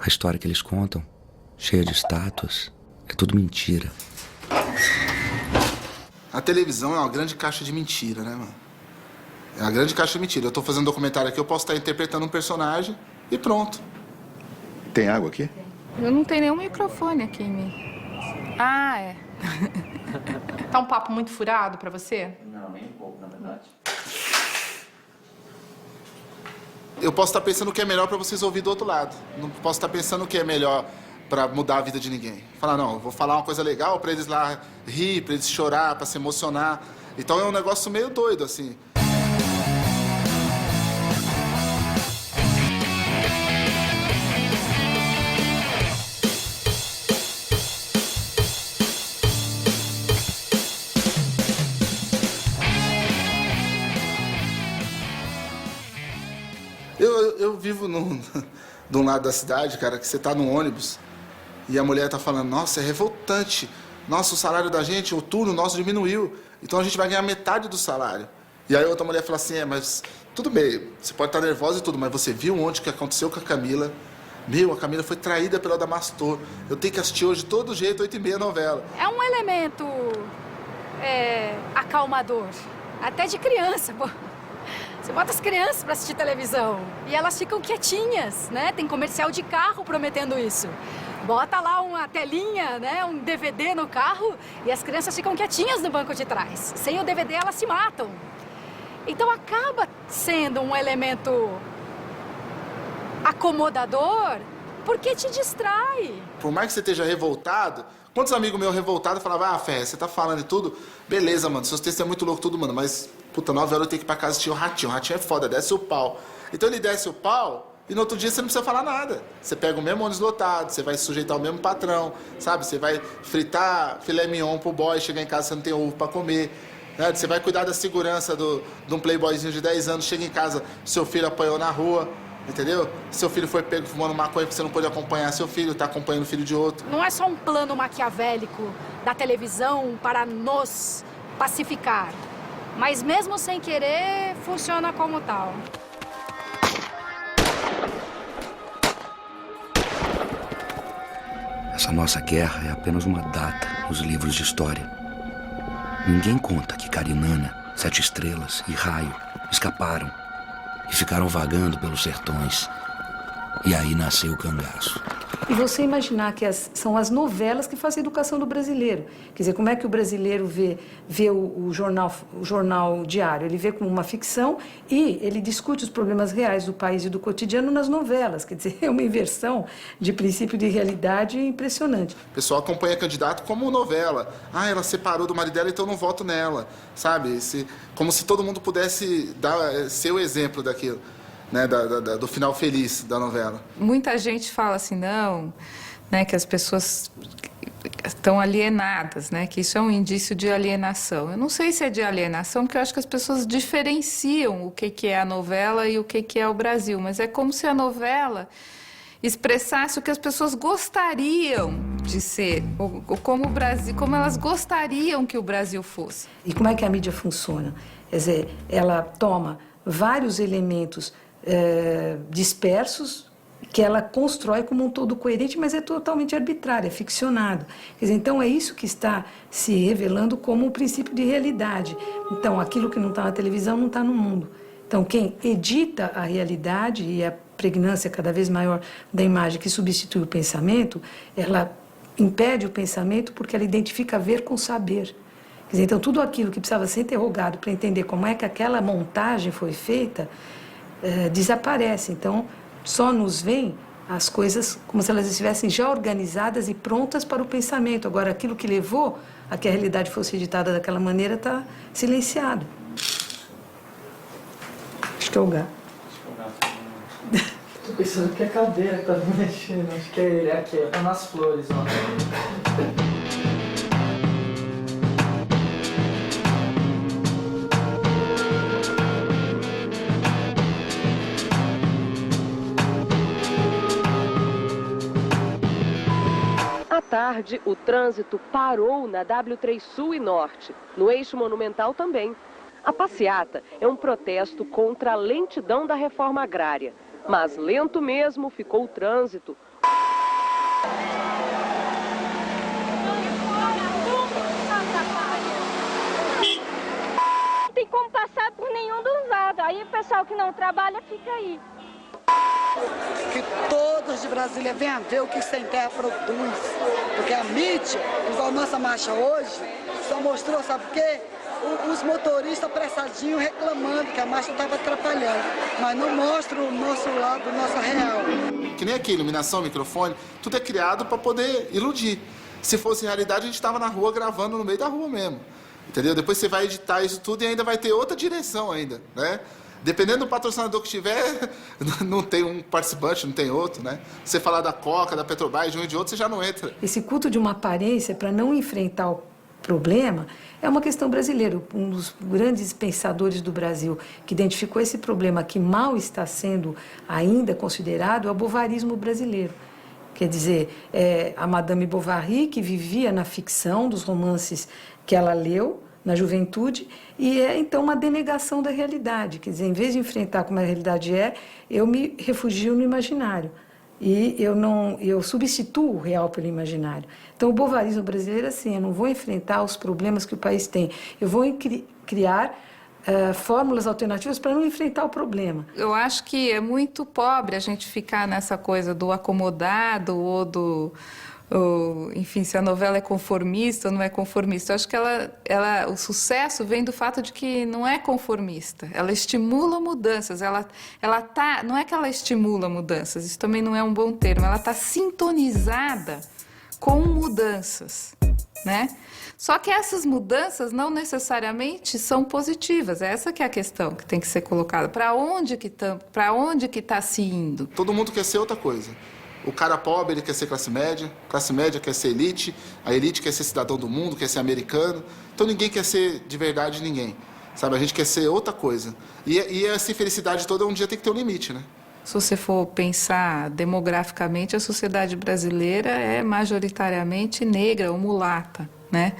A história que eles contam, cheia de estátuas, é tudo mentira. A televisão é uma grande caixa de mentira, né, mano? É uma grande caixa de mentira. Eu tô fazendo um documentário aqui, eu posso estar interpretando um personagem e pronto. Tem água aqui? Eu não tenho nenhum microfone aqui em mim. Ah, é. Tá um papo muito furado pra você? Não, nem um pouco, na verdade. Eu posso estar pensando o que é melhor pra vocês ouvir do outro lado. Não posso estar pensando o que é melhor pra mudar a vida de ninguém. Falar, não, vou falar uma coisa legal pra eles lá rir, pra eles chorar, pra se emocionar. Então é um negócio meio doido, assim. Eu vivo de um lado da cidade, cara, que você tá no ônibus e a mulher tá falando, nossa, é revoltante. Nossa, o salário da gente, o turno nosso diminuiu. Então a gente vai ganhar metade do salário. E aí outra mulher fala assim, mas tudo bem, você pode estar nervosa e tudo, mas você viu ontem o que aconteceu com a Camila? Meu, a Camila foi traída pela Adamastor. Eu tenho que assistir hoje de todo jeito, 8h30 a novela. É um elemento acalmador, até de criança, pô. Você bota as crianças pra assistir televisão e elas ficam quietinhas, né? Tem comercial de carro prometendo isso. Bota lá uma telinha, né? Um DVD no carro e as crianças ficam quietinhas no banco de trás. Sem o DVD elas se matam. Então acaba sendo um elemento acomodador porque te distrai. Por mais que você esteja revoltado, quantos amigos meus revoltados falavam, ah, Fé, você tá falando e tudo? Beleza, mano, seus textos é muito louco tudo, mano, mas, puta, 9 horas eu tenho que ir pra casa assistir o Ratinho é foda, desce o pau. Então ele desce o pau e no outro dia você não precisa falar nada. Você pega o mesmo ônibus lotado, você vai se sujeitar ao mesmo patrão, sabe? Você vai fritar filé mignon pro boy, chegar em casa você não tem ovo pra comer. Né? Você vai cuidar da segurança de um playboyzinho de 10 anos, chega em casa, seu filho apanhou na rua. Entendeu? Seu filho foi pego fumando maconha porque você não pôde acompanhar seu filho, tá acompanhando o filho de outro. Não é só um plano maquiavélico da televisão para nos pacificar, mas mesmo sem querer, funciona como tal. Essa nossa guerra é apenas uma data nos livros de história. Ninguém conta que Carinana, Sete Estrelas e Raio escaparam e ficaram vagando pelos sertões. E aí nasceu o cangaço. E você imaginar que são as novelas que fazem a educação do brasileiro. Quer dizer, como é que o brasileiro vê o jornal diário? Ele vê como uma ficção e ele discute os problemas reais do país e do cotidiano nas novelas. Quer dizer, é uma inversão de princípio de realidade impressionante. O pessoal acompanha candidato como novela. Ah, ela separou do marido dela, então eu não voto nela. Sabe? Como se todo mundo pudesse ser o exemplo daquilo. Né, do final feliz da novela. Muita gente fala assim, não, né, que as pessoas estão alienadas, né, que isso é um indício de alienação. Eu não sei se é de alienação, porque eu acho que as pessoas diferenciam o que é a novela e o que é o Brasil, mas é como se a novela expressasse o que as pessoas gostariam de ser, ou como o Brasil, como elas gostariam que o Brasil fosse. E como é que a mídia funciona? Quer dizer, ela toma vários elementos dispersos que ela constrói como um todo coerente, mas é totalmente arbitrário, é ficcionado. Quer dizer, então é isso que está se revelando como um princípio de realidade. Então, aquilo que não está na televisão não está no mundo. Então, quem edita a realidade e a pregnância cada vez maior da imagem que substitui o pensamento, ela impede o pensamento porque ela identifica ver com saber. Quer dizer, então, tudo aquilo que precisava ser interrogado para entender como é que aquela montagem foi feita, desaparece. Então, só nos vem as coisas como se elas estivessem já organizadas e prontas para o pensamento. Agora, aquilo que levou a que a realidade fosse editada daquela maneira está silenciado. Acho que é o gato. Tô pensando que é a cadeira que tá me mexendo. Acho que é ele, aqui, tá nas flores, ó. À tarde, o trânsito parou na W3 Sul e Norte, no eixo monumental também. A passeata é um protesto contra a lentidão da reforma agrária, mas lento mesmo ficou o trânsito. todo. Aí o pessoal que não trabalha fica aí. Que todos de Brasília venham ver o que o Sem Terra produz. Porque a mídia, igual a nossa marcha hoje, só mostrou, sabe o quê? Os motoristas apressadinhos reclamando que a marcha estava atrapalhando. Mas não mostra o nosso lado, o nosso real. Que nem aqui, iluminação, microfone, tudo é criado para poder iludir. Se fosse realidade, a gente estava na rua gravando no meio da rua mesmo. Entendeu? Depois você vai editar isso tudo e ainda vai ter outra direção ainda, né? Dependendo do patrocinador que tiver, não tem um participante, não tem outro, né? Você falar da Coca, da Petrobras, de um e de outro, você já não entra. Esse culto de uma aparência para não enfrentar o problema é uma questão brasileira. Um dos grandes pensadores do Brasil que identificou esse problema que mal está sendo ainda considerado é o bovarismo brasileiro. Quer dizer, a Madame Bovary, que vivia na ficção dos romances que ela leu na juventude, e é então uma denegação da realidade. Quer dizer, em vez de enfrentar como a realidade eu me refugio no imaginário. E eu substituo o real pelo imaginário. Então, o bovarismo brasileiro é assim: eu não vou enfrentar os problemas que o país tem, eu vou criar fórmulas alternativas para não enfrentar o problema. Eu acho que é muito pobre a gente ficar nessa coisa do acomodado ou do... enfim, se a novela é conformista ou não é conformista. Eu acho que o sucesso vem do fato de que não é conformista. Ela estimula mudanças. Não é que ela estimula mudanças, isso também não é um bom termo. Ela está sintonizada com mudanças, né? Só que essas mudanças não necessariamente são positivas. Essa que é a questão que tem que ser colocada. Para onde que está se indo? Todo mundo quer ser outra coisa. O cara pobre, ele quer ser classe média quer ser elite, a elite quer ser cidadão do mundo, quer ser americano. Então ninguém quer ser de verdade ninguém, sabe? A gente quer ser outra coisa. E essa infelicidade toda um dia tem que ter um limite, né? Se você for pensar demograficamente, a sociedade brasileira é majoritariamente negra ou mulata, né?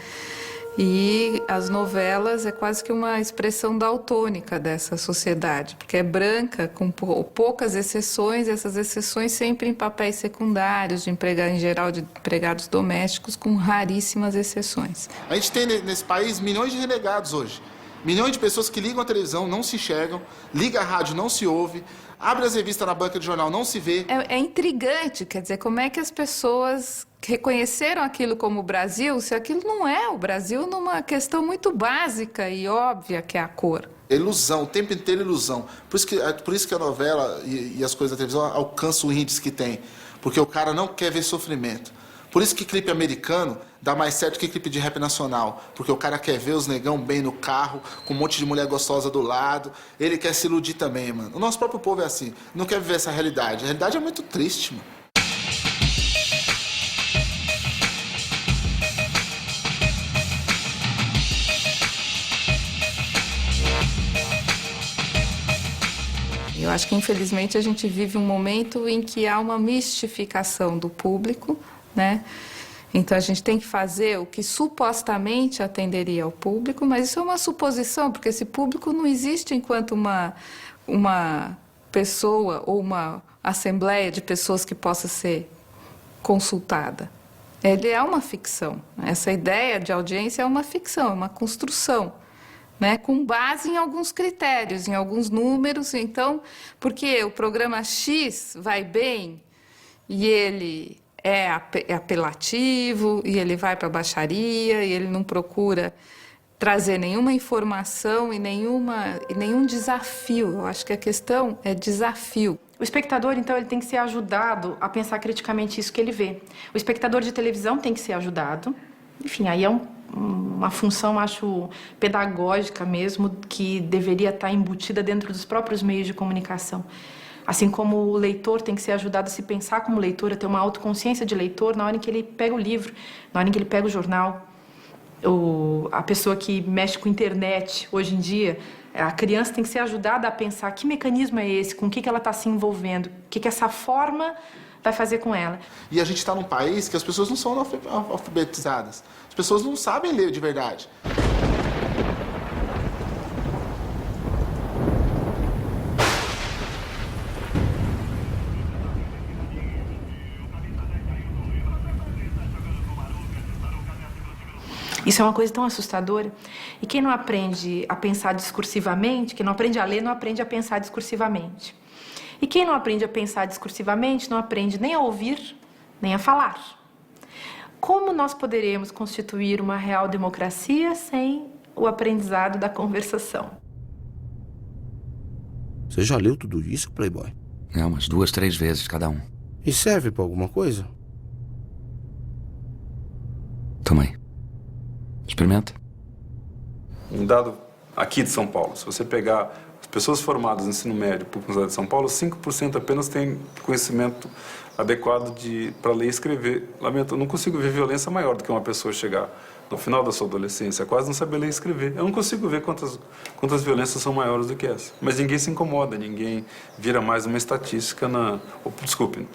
E as novelas é quase que uma expressão daltônica dessa sociedade, porque é branca, com poucas exceções, e essas exceções sempre em papéis secundários, em geral de empregados domésticos, com raríssimas exceções. A gente tem nesse país milhões de renegados hoje. Milhões de pessoas que ligam a televisão, não se enxergam, liga a rádio, não se ouve, abre as revistas na banca de jornal, não se vê. É intrigante, quer dizer, como é que as pessoas reconheceram aquilo como o Brasil, se aquilo não é o Brasil numa questão muito básica e óbvia, que é a cor. Ilusão, o tempo inteiro ilusão. Por isso que a novela e as coisas da televisão alcançam o índice que tem. Porque o cara não quer ver sofrimento. Por isso que clipe americano dá mais certo que clipe de rap nacional. Porque o cara quer ver os negão bem no carro, com um monte de mulher gostosa do lado. Ele quer se iludir também, mano. O nosso próprio povo é assim. Não quer viver essa realidade. A realidade é muito triste, mano. Eu acho que, infelizmente, a gente vive um momento em que há uma mistificação do público, né? Então, a gente tem que fazer o que supostamente atenderia ao público, mas isso é uma suposição, porque esse público não existe enquanto uma pessoa ou uma assembleia de pessoas que possa ser consultada. Ele é uma ficção. Essa ideia de audiência é uma ficção, é uma construção, né, com base em alguns critérios, em alguns números. Então, porque o programa X vai bem e ele é apelativo e ele vai para a baixaria e ele não procura trazer nenhuma informação e nenhum desafio. Eu acho que a questão é desafio. O espectador, então, ele tem que ser ajudado a pensar criticamente isso que ele vê. O espectador de televisão tem que ser ajudado. Enfim, aí é uma função, acho, pedagógica mesmo, que deveria estar embutida dentro dos próprios meios de comunicação. Assim como o leitor tem que ser ajudado a se pensar como leitor, a ter uma autoconsciência de leitor na hora em que ele pega o livro, na hora em que ele pega o jornal. A pessoa que mexe com a internet hoje em dia, a criança tem que ser ajudada a pensar que mecanismo é esse, com o que ela está se envolvendo, o que essa forma vai fazer com ela. E a gente está num país que as pessoas não são alfabetizadas. As pessoas não sabem ler de verdade. Isso é uma coisa tão assustadora. E quem não aprende a pensar discursivamente, quem não aprende a ler, não aprende a pensar discursivamente. E quem não aprende a pensar discursivamente, não aprende nem a ouvir, nem a falar. Como nós poderemos constituir uma real democracia sem o aprendizado da conversação? Você já leu tudo isso, Playboy? É, umas 2, 3 vezes cada um. E serve pra alguma coisa? Toma aí. Experimenta. Um dado aqui de São Paulo, se você pegar as pessoas formadas no ensino médio por Universidade de São Paulo, 5% apenas têm conhecimento adequado para ler e escrever. Lamento, eu não consigo ver violência maior do que uma pessoa chegar no final da sua adolescência, quase não saber ler e escrever. Eu não consigo ver quantas violências são maiores do que essa. Mas ninguém se incomoda, ninguém vira mais uma estatística Desculpe,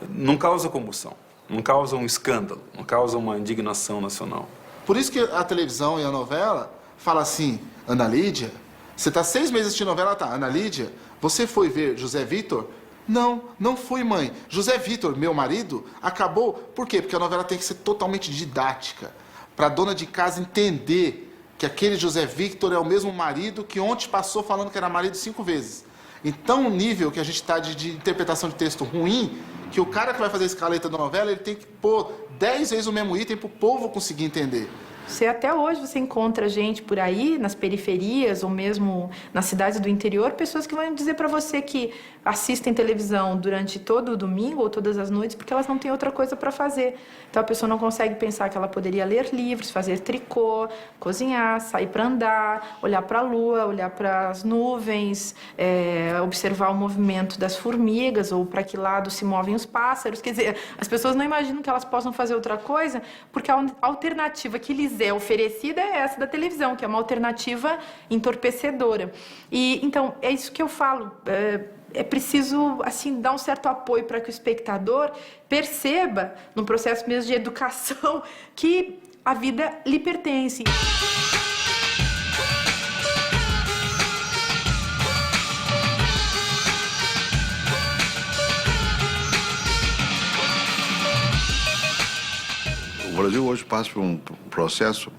não causa comoção, não causa um escândalo, não causa uma indignação nacional. Por isso que a televisão e a novela fala assim, Ana Lídia, você está 6 meses assistindo novela, tá, Ana Lídia, você foi ver José Vitor? Não, não fui, mãe. José Vitor, meu marido, acabou... Por quê? Porque a novela tem que ser totalmente didática, para a dona de casa entender que aquele José Victor é o mesmo marido que ontem passou falando que era marido 5 vezes. Então, o nível que a gente está de interpretação de texto ruim, que o cara que vai fazer a escaleta da novela, ele tem que pôr 10 vezes o mesmo item para o povo conseguir entender. Até hoje você encontra gente por aí, nas periferias ou mesmo nas cidades do interior, pessoas que vão dizer para você que assistem televisão durante todo o domingo ou todas as noites porque elas não têm outra coisa para fazer. Então a pessoa não consegue pensar que ela poderia ler livros, fazer tricô, cozinhar, sair para andar, olhar para a lua, olhar para as nuvens, observar o movimento das formigas ou para que lado se movem os pássaros. Quer dizer, as pessoas não imaginam que elas possam fazer outra coisa porque a alternativa que lhes é oferecida é essa da televisão, que é uma alternativa entorpecedora. E então é isso que eu falo. É preciso assim dar um certo apoio para que o espectador perceba, no processo mesmo de educação, que a vida lhe pertence. O Brasil hoje passa por um processo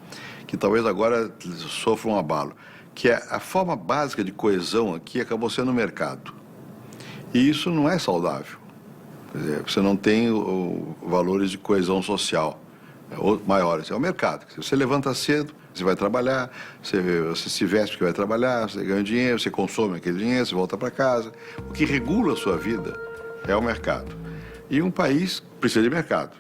que talvez agora sofra um abalo, que é a forma básica de coesão aqui acabou sendo o mercado. E isso não é saudável. Quer dizer, você não tem valores de coesão social maiores. É o mercado. Você levanta cedo, você vai trabalhar, você se veste porque vai trabalhar, você ganha dinheiro, você consome aquele dinheiro, você volta para casa. O que regula a sua vida é o mercado. E um país precisa de mercado.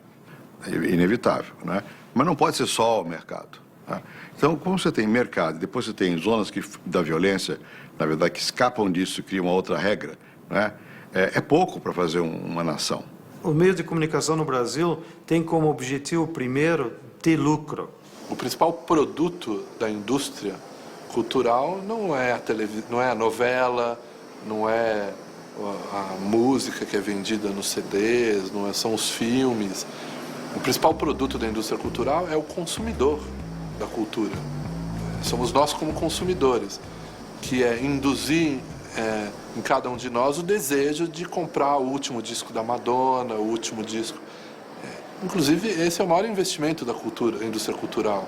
É inevitável, né? Mas não pode ser só o mercado. Tá? Então, como você tem mercado, depois você tem zonas da violência, na verdade, que escapam disso e criam uma outra regra, né? É pouco para fazer uma nação. Os meios de comunicação no Brasil têm como objetivo primeiro ter lucro. O principal produto da indústria cultural não é a novela, não é a música que é vendida nos CDs, são os filmes. O principal produto da indústria cultural é o consumidor da cultura. Somos nós como consumidores, que é induzir em cada um de nós o desejo de comprar o último disco da Madonna, o último disco. Inclusive, esse é o maior investimento da indústria cultural.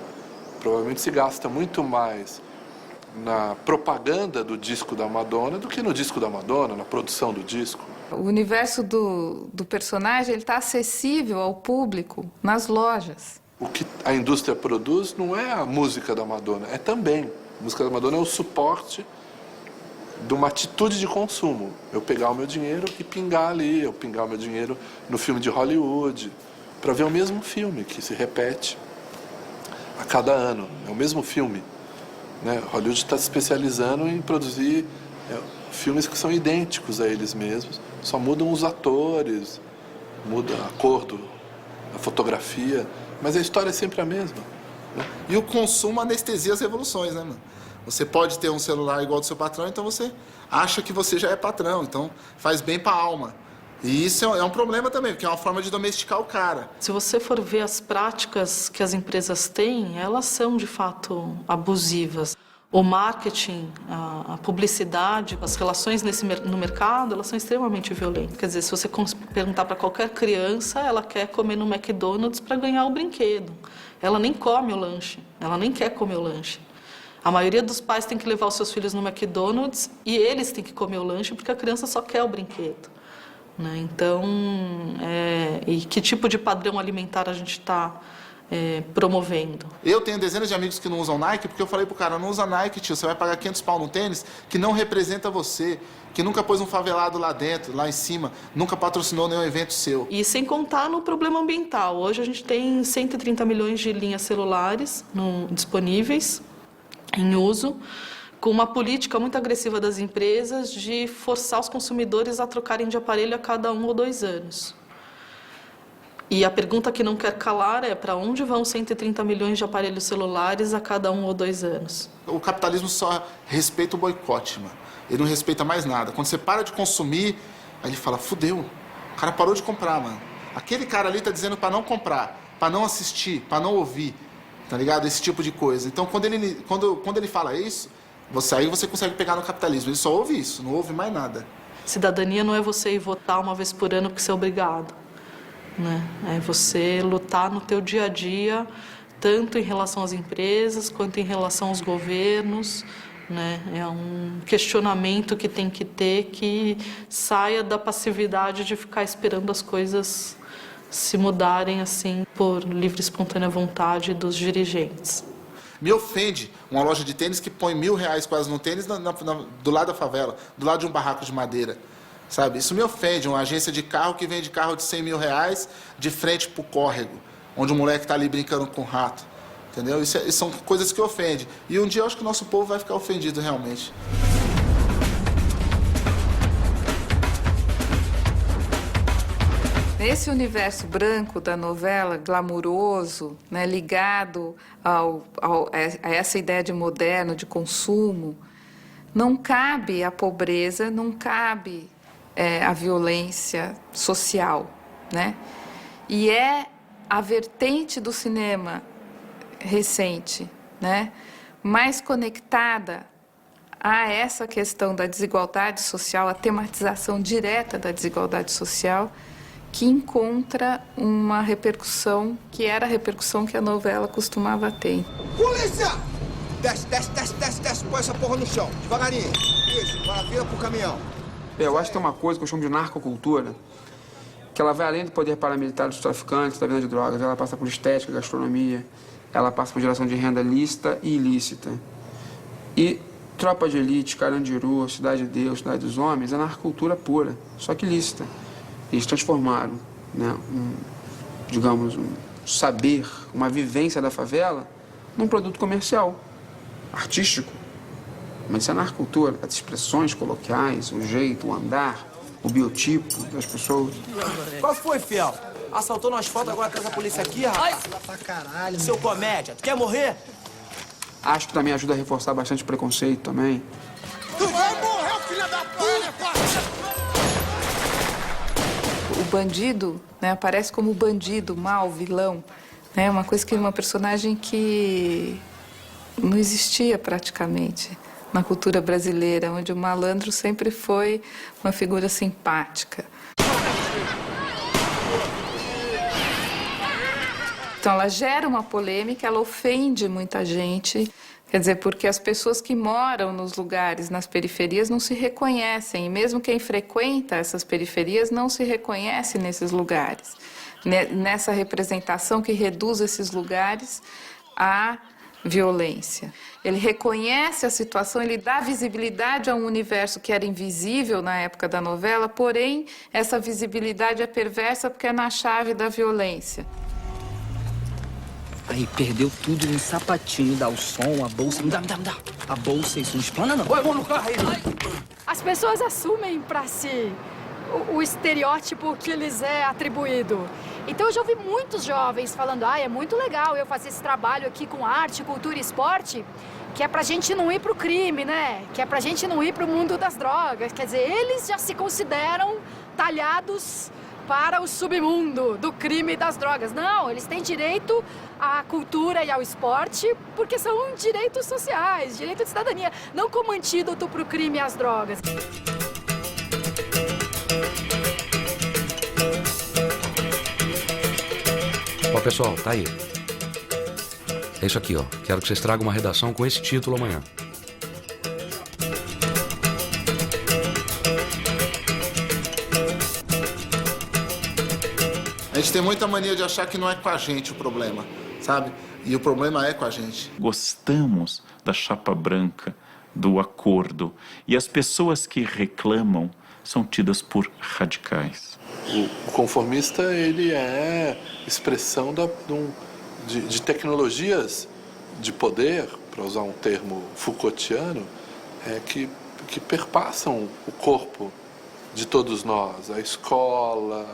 Provavelmente se gasta muito mais na propaganda do disco da Madonna do que no disco da Madonna, na produção do disco. O universo do personagem está acessível ao público nas lojas. O que a indústria produz não é a música da Madonna, é também. A música da Madonna é o suporte de uma atitude de consumo. Eu pegar o meu dinheiro e pingar ali, eu pingar o meu dinheiro no filme de Hollywood, para ver o mesmo filme que se repete a cada ano. É o mesmo filme. Né? Hollywood está se especializando em produzir filmes que são idênticos a eles mesmos, só mudam os atores, muda a cor da fotografia, mas a história é sempre a mesma. Né? E o consumo anestesia as revoluções, né, mano? Você pode ter um celular igual ao do seu patrão, então você acha que você já é patrão, então faz bem para a alma. E isso é um problema também, porque é uma forma de domesticar o cara. Se você for ver as práticas que as empresas têm, elas são de fato abusivas. O marketing, a publicidade, as relações no mercado, elas são extremamente violentas. Quer dizer, se você perguntar para qualquer criança, ela quer comer no McDonald's para ganhar o brinquedo. Ela nem come o lanche, ela nem quer comer o lanche. A maioria dos pais tem que levar os seus filhos no McDonald's e eles têm que comer o lanche porque a criança só quer o brinquedo. Né? Então, e que tipo de padrão alimentar a gente está promovendo? Eu tenho dezenas de amigos que não usam Nike porque eu falei pro cara, não usa Nike, tio, você vai pagar 500 pau no tênis que não representa você, que nunca pôs um favelado lá dentro, lá em cima, nunca patrocinou nenhum evento seu. E sem contar no problema ambiental. Hoje a gente tem 130 milhões de linhas celulares disponíveis, em uso, com uma política muito agressiva das empresas de forçar os consumidores a trocarem de aparelho a cada 1 ou 2 anos. E a pergunta que não quer calar é para onde vão 130 milhões de aparelhos celulares a cada 1 ou 2 anos? O capitalismo só respeita o boicote, mano. Ele não respeita mais nada. Quando você para de consumir, aí ele fala, fudeu, o cara parou de comprar, mano. Aquele cara ali tá dizendo para não comprar, para não assistir, para não ouvir, tá ligado? Esse tipo de coisa. Então, quando ele fala isso, aí você consegue pegar no capitalismo. Ele só ouve isso, não ouve mais nada. Cidadania não é você ir votar uma vez por ano porque você é obrigado. Né? É você lutar no teu dia a dia, tanto em relação às empresas, quanto em relação aos governos. Né? É um questionamento que tem que ter que saia da passividade de ficar esperando as coisas se mudarem assim por livre e espontânea vontade dos dirigentes. Me ofende uma loja de tênis que põe R$1.000 quase no tênis do lado da favela, do lado de um barraco de madeira. Sabe? Isso me ofende, uma agência de carro que vende carro de R$100.000 de frente pro córrego, onde o moleque tá ali brincando com o rato. Entendeu? Isso são coisas que ofendem. E um dia eu acho que o nosso povo vai ficar ofendido realmente. Nesse universo branco da novela, glamuroso, né, ligado a essa ideia de moderno, de consumo, não cabe a pobreza, não cabe a violência social, né? E é a vertente do cinema recente, né, mais conectada a essa questão da desigualdade social, a tematização direta da desigualdade social, que encontra uma repercussão que era a repercussão que a novela costumava ter. Polícia! Desce, desce, desce, desce, desce, põe essa porra no chão, devagarinho. Isso, vira pro caminhão. Eu acho que tem uma coisa que eu chamo de narcocultura, que ela vai além do poder paramilitar dos traficantes, da venda de drogas, ela passa por estética, gastronomia, ela passa por geração de renda lícita e ilícita. E Tropa de Elite, Carandiru, Cidade de Deus, Cidade dos Homens, é narcocultura pura, só que lícita. Eles transformaram, né, digamos, um saber, uma vivência da favela num produto comercial, artístico. Mas isso é narcocultura, as expressões coloquiais, o jeito, o andar, o biotipo das pessoas. Qual foi, fiel? Assaltou no asfalto, agora traz a polícia aqui, rapaz. Pra caralho, seu comédia. Tu quer morrer? Acho que também ajuda a reforçar bastante o preconceito também. Tu vai morrer, filha da puta! O bandido, né, aparece como bandido, mal, vilão. É uma coisa que uma personagem que não existia praticamente na cultura brasileira, onde o malandro sempre foi uma figura simpática. Então, ela gera uma polêmica, ela ofende muita gente, quer dizer, porque as pessoas que moram nos lugares, nas periferias, não se reconhecem, e mesmo quem frequenta essas periferias não se reconhece nesses lugares, nessa representação que reduz esses lugares à violência. Ele reconhece a situação, ele dá visibilidade a um universo que era invisível na época da novela, porém, essa visibilidade é perversa porque é na chave da violência. Aí, perdeu tudo, um sapatinho, dá o som, a bolsa. Me dá. A bolsa, isso não explana, não. Oi, vamos no carro aí. As pessoas assumem para si o estereótipo que lhes é atribuído. Então, eu já ouvi muitos jovens falando, é muito legal eu fazer esse trabalho aqui com arte, cultura e esporte, que é pra gente não ir pro crime, né? Que é pra gente não ir pro mundo das drogas. Quer dizer, eles já se consideram talhados para o submundo do crime e das drogas. Não, eles têm direito à cultura e ao esporte porque são direitos sociais, direito de cidadania, não como antídoto para o crime e as drogas. Ó, pessoal, tá aí. É isso aqui, ó. Quero que vocês tragam uma redação com esse título amanhã. A gente tem muita mania de achar que não é com a gente o problema, sabe? E o problema é com a gente. Gostamos da chapa branca, do acordo. E as pessoas que reclamam são tidas por radicais. O conformista, ele é expressão de tecnologias de poder, para usar um termo Foucaultiano, que perpassam o corpo de todos nós. A escola,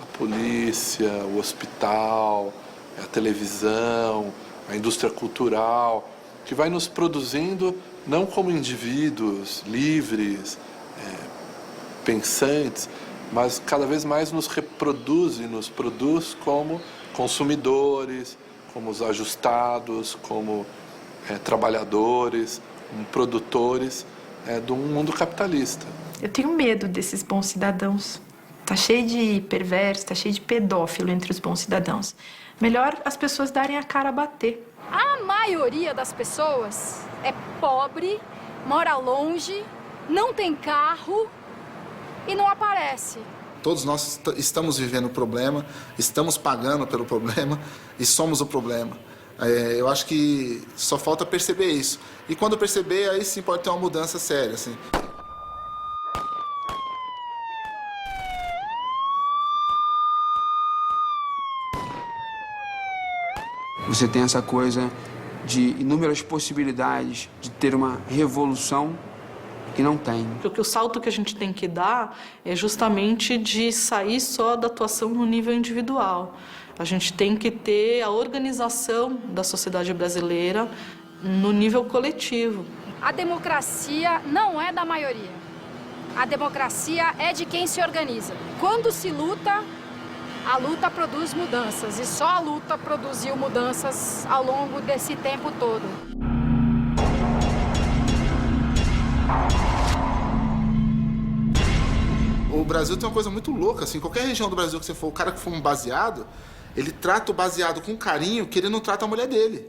a polícia, o hospital, a televisão, a indústria cultural, que vai nos produzindo não como indivíduos livres, pensantes, mas cada vez mais nos reproduz e nos produz como consumidores, como os ajustados, como trabalhadores, como produtores de um mundo capitalista. Eu tenho medo desses bons cidadãos. Tá cheio de perverso, tá cheio de pedófilo entre os bons cidadãos. Melhor as pessoas darem a cara a bater. A maioria das pessoas é pobre, mora longe, não tem carro e não aparece. Todos nós estamos vivendo o problema, estamos pagando pelo problema e somos o problema. Eu acho que só falta perceber isso. E quando perceber, aí sim pode ter uma mudança séria, assim. Você tem essa coisa de inúmeras possibilidades de ter uma revolução que não tem. Porque o salto que a gente tem que dar é justamente de sair só da atuação no nível individual. A gente tem que ter a organização da sociedade brasileira no nível coletivo. A democracia não é da maioria. A democracia é de quem se organiza. Quando se luta, a luta produz mudanças. E só a luta produziu mudanças ao longo desse tempo todo. O Brasil tem uma coisa muito louca, assim, qualquer região do Brasil que você for, o cara que fuma baseado, ele trata o baseado com carinho que ele não trata a mulher dele.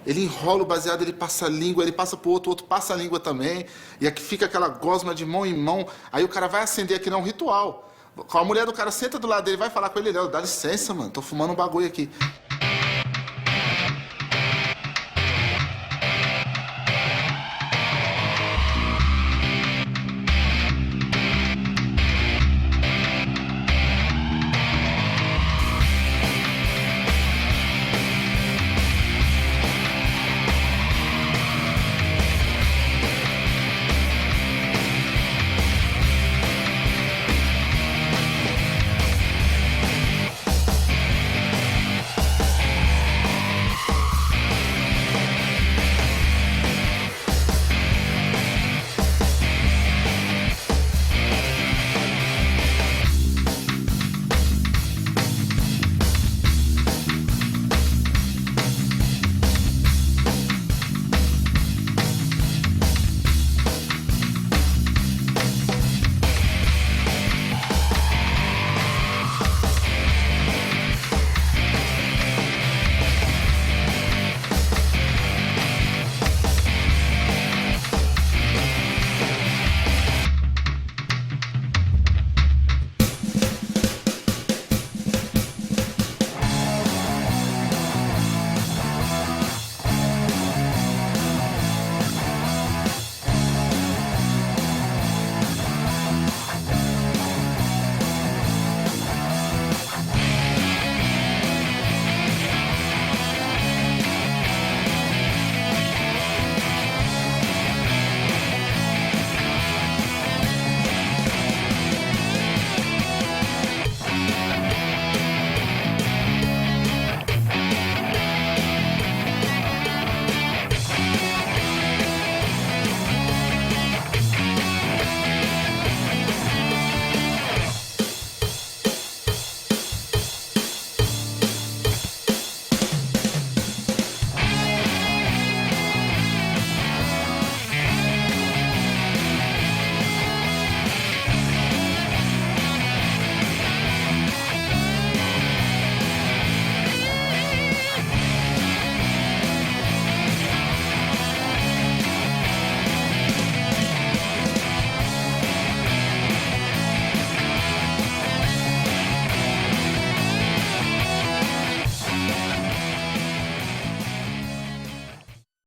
Ele enrola o baseado, ele passa a língua, ele passa pro outro, o outro passa a língua também, e aqui fica aquela gosma de mão em mão, aí o cara vai acender aqui, não é um ritual. A mulher do cara senta do lado dele, vai falar com ele, dá licença, mano, tô fumando um bagulho aqui.